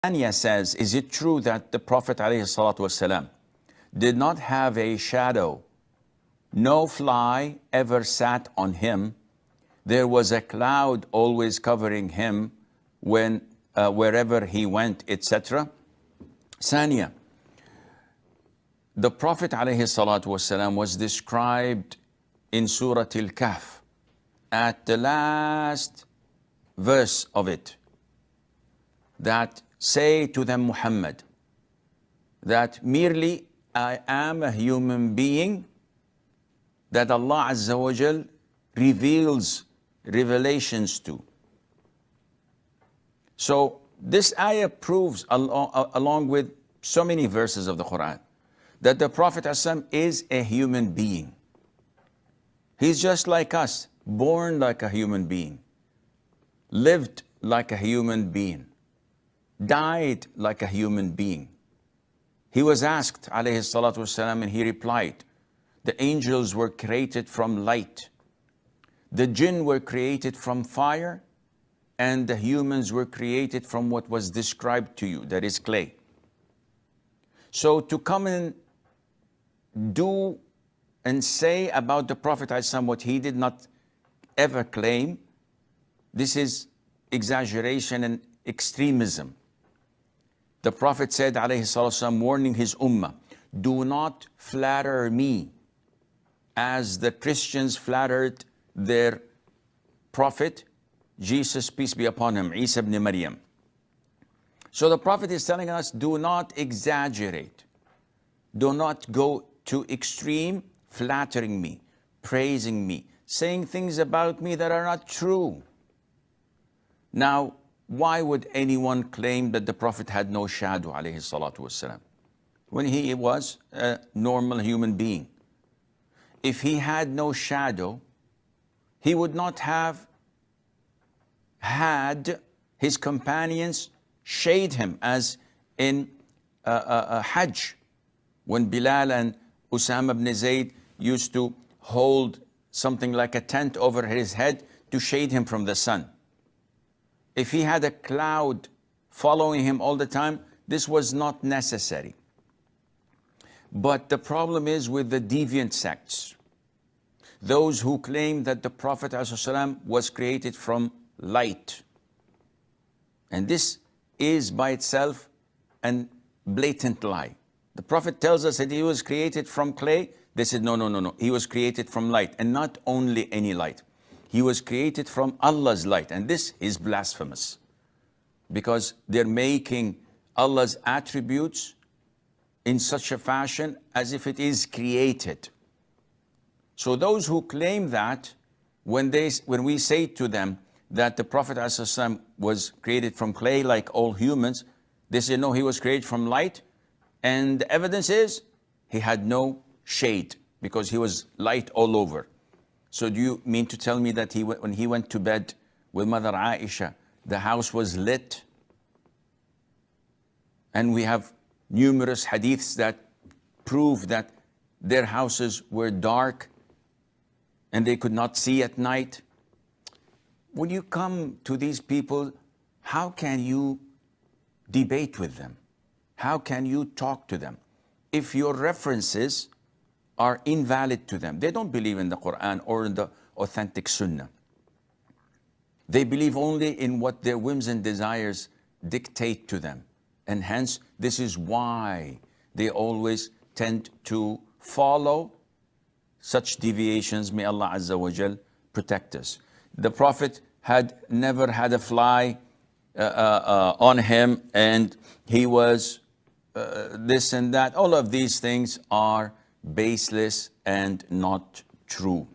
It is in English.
Anya says, is it true that the Prophet ﷺ did not have a shadow? No fly ever sat on him. There was a cloud always covering him when wherever he went, etc. Sania, the Prophet ﷺ was described in Surah Al-Kahf at the last verse of it, that say to them, Muhammad, that merely I am a human being that Allah Azza wa Jal reveals revelations to. So this ayah proves, along with so many verses of the Quran, that the Prophet ﷺ is a human being. He's just like us, born like a human being, lived like a human being, died like a human being. He was asked, alayhi salatu wasalam, and he replied, the angels were created from light, the jinn were created from fire, and the humans were created from what was described to you, that is clay. So to come and do and say about the Prophet ﷺ what he did not ever claim, this is exaggeration and extremism. The Prophet said, alayhi salatu, warning his ummah, do not flatter me as the Christians flattered their prophet, Jesus, peace be upon him, Isa ibn Maryam. So the Prophet is telling us, do not exaggerate. Do not go to extreme flattering me, praising me, saying things about me that are not true. Now, why would anyone claim that the Prophet had no shadow, alayhi salatu wasalam, when he was a normal human being? If he had no shadow, he would not have had his companions shade him, as in Hajj, when Bilal and Usama ibn Zayd used to hold something like a tent over his head to shade him from the sun. If he had a cloud following him all the time, this was not necessary. But the problem is with the deviant sects, those who claim that the Prophet ﷺ was created from light. And this is by itself a blatant lie. The Prophet tells us that he was created from clay. They said, no, no, no, no. He was created from light, and not only any light. He was created from Allah's light. And this is blasphemous, because they're making Allah's attributes in such a fashion as if it is created. So those who claim that, when we say to them that the Prophet ﷺ was created from clay like all humans, they say, no, he was created from light. And the evidence is he had no shade, because he was light all over. So do you mean to tell me that when he went to bed with Mother Aisha, the house was lit? And we have numerous hadiths that prove that their houses were dark and they could not see at night. When you come to these people, how can you debate with them? How can you talk to them if your references are invalid to them? They don't believe in the Quran or in the authentic Sunnah. They believe only in what their whims and desires dictate to them. And hence, this is why they always tend to follow such deviations. May Allah Azza wa Jal protect us. The Prophet had never had a fly on him, and he was this and that. All of these things are baseless and not true.